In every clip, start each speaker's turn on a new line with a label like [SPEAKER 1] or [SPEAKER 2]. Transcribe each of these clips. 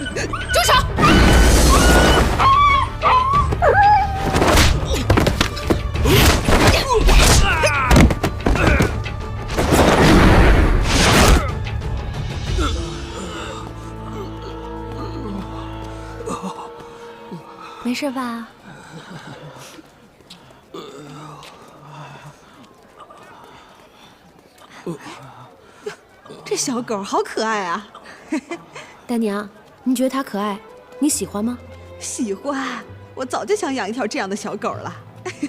[SPEAKER 1] 住手！
[SPEAKER 2] 没事吧？
[SPEAKER 3] 这小狗好可爱啊！
[SPEAKER 2] 大娘，你觉得它可爱？你喜欢吗？
[SPEAKER 3] 喜欢，我早就想养一条这样的小狗了。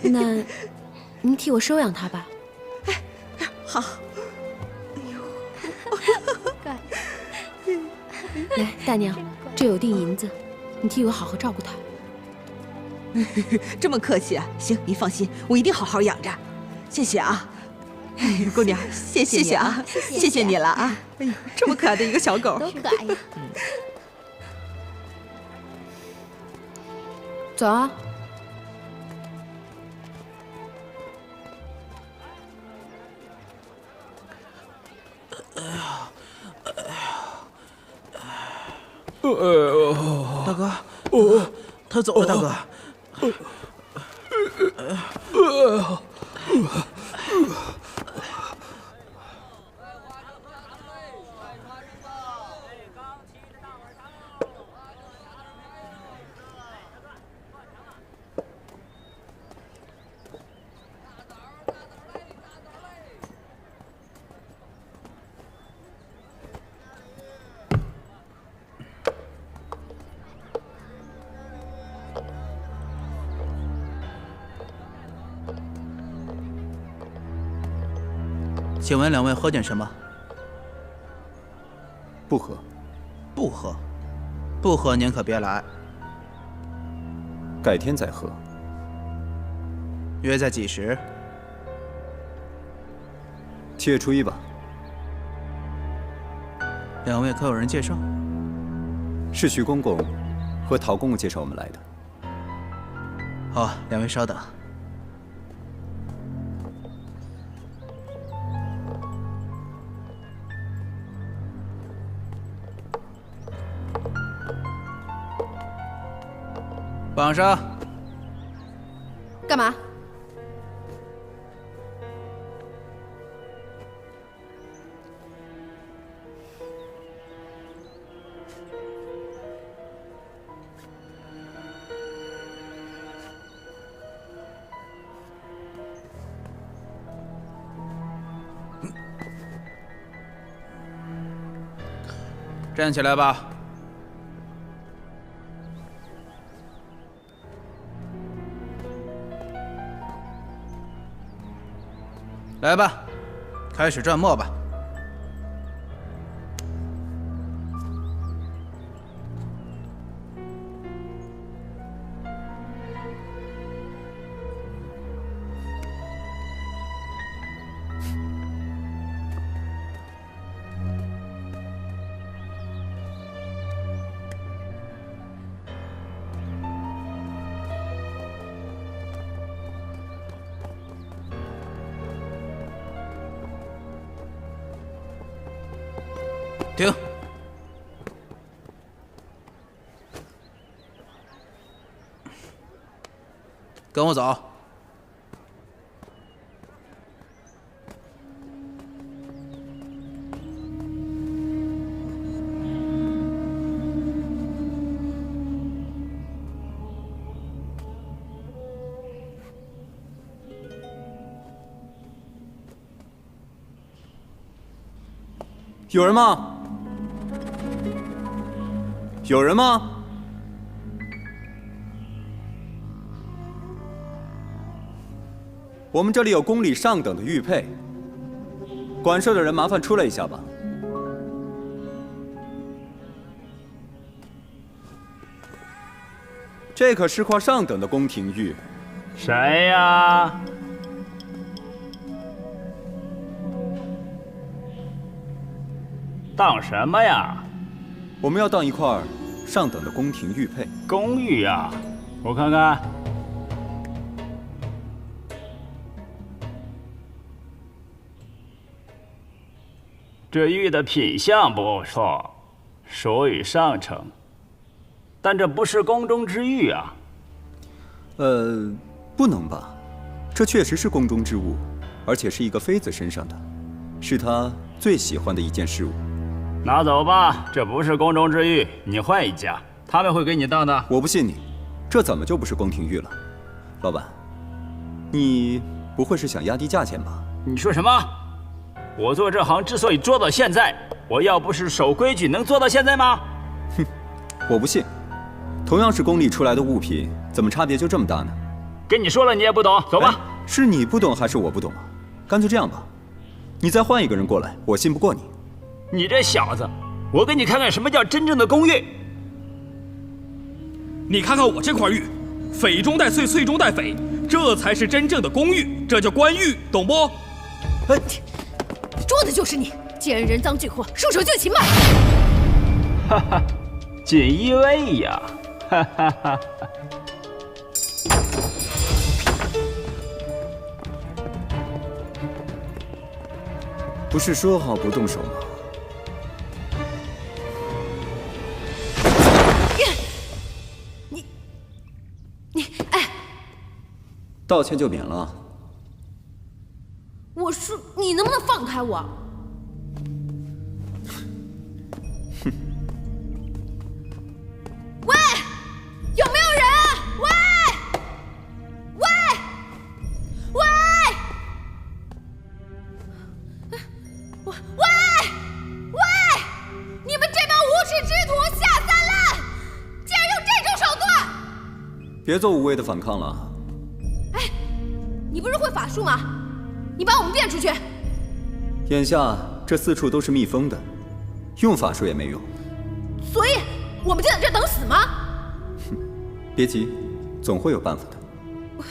[SPEAKER 2] 那，您替我收养它吧。
[SPEAKER 3] 好。
[SPEAKER 2] 来，大娘，这有锭银子，你替我好好照顾它。
[SPEAKER 3] 这么客气啊？行，你放心，我一定好好养着。谢谢啊，姑娘，谢谢你啊，谢谢你了啊！哎呦，这么可爱的一个小狗，
[SPEAKER 1] 多可爱呀！
[SPEAKER 2] 走啊！
[SPEAKER 4] 大哥，他走了，大哥。请问两位喝点什么？
[SPEAKER 5] 不喝。
[SPEAKER 4] 不喝，不喝您可别来。
[SPEAKER 5] 改天再喝。
[SPEAKER 4] 约在几时？7
[SPEAKER 5] 月初1吧。
[SPEAKER 4] 两位可有人介绍？
[SPEAKER 5] 是徐公公和陶公公介绍我们来的。
[SPEAKER 4] 好，两位稍等。绑上。
[SPEAKER 2] 干嘛？
[SPEAKER 4] 站起来吧。来吧，开始转墨吧。停！跟我走。
[SPEAKER 5] 有人吗？有人吗？我们这里有宫里上等的玉佩，管事的人麻烦出来一下吧。这可是块上等的宫廷玉。
[SPEAKER 6] 谁呀？当什么呀？
[SPEAKER 5] 我们要当一块上等的宫廷玉佩。
[SPEAKER 6] 公寓呀，我看看。这玉的品相不错，属于上乘。但这不是宫中之玉啊。
[SPEAKER 5] 不能吧？这确实是宫中之物，而且是一个妃子身上的，是她最喜欢的一件事物。
[SPEAKER 6] 拿走吧，这不是宫中之玉，你换一家，他们会给你当的。
[SPEAKER 5] 我不信你，这怎么就不是宫廷玉了？老板，你不会是想压低价钱吧？
[SPEAKER 6] 你说什么？我做这行之所以做到现在，我要不是守规矩，能做到现在吗？
[SPEAKER 5] 哼，我不信。同样是宫里出来的物品，怎么差别就这么大呢？
[SPEAKER 6] 跟你说了，你也不懂，走吧。
[SPEAKER 5] 是你不懂还是我不懂啊？干脆这样吧，你再换一个人过来，我信不过你。
[SPEAKER 6] 你这小子，我给你看看什么叫真正的宫玉。
[SPEAKER 1] 你看看我这块玉，匪中带穗，穗中带匪，这才是真正的宫玉，这叫官玉，懂不？
[SPEAKER 2] 捉的就是你！既然人赃俱获，束手就擒吧！
[SPEAKER 6] 哈哈，锦衣卫呀！哈哈哈。
[SPEAKER 5] 不是说好不动手吗？
[SPEAKER 2] 哎！
[SPEAKER 5] 道歉就免了。
[SPEAKER 2] 我说你能不能放开我？喂，有没有人？喂，喂，喂，喂，喂！你们这帮无耻之徒下三滥，竟然用这种手段！
[SPEAKER 5] 别做无谓的反抗了。
[SPEAKER 2] 哎，你不是会法术吗？你把我们变出去！
[SPEAKER 5] 眼下这四处都是密封的，用法术也没用。
[SPEAKER 2] 所以我们就在这等死吗？
[SPEAKER 5] 哼，别急，总会有办法的。
[SPEAKER 2] 我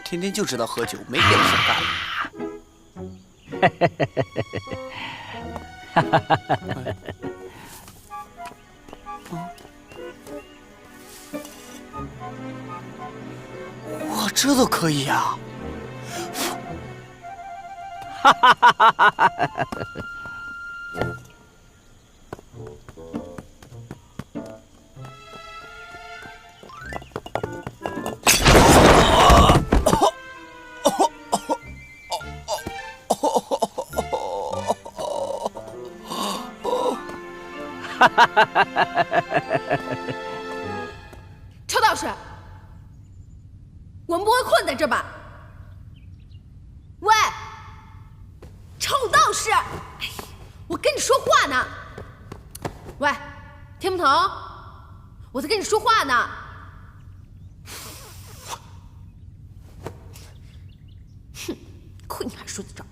[SPEAKER 7] 天天就知道喝酒，没别的事干了。哇，这都可以啊！哈哈哈哈哈哈！
[SPEAKER 2] 臭道士，我们不会困在这吧？喂，臭道士，哎，我跟你说话呢。喂，听不懂？我在跟你说话呢。哼，亏你还说得着。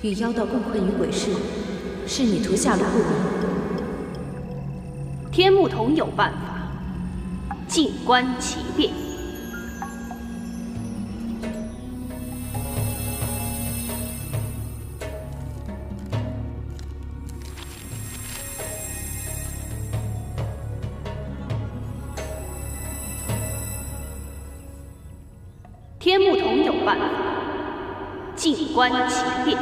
[SPEAKER 2] 与妖道共困于鬼市，
[SPEAKER 8] 是你涂下了不明。天目童有办法，静观其变。天目童有办法，静观其变。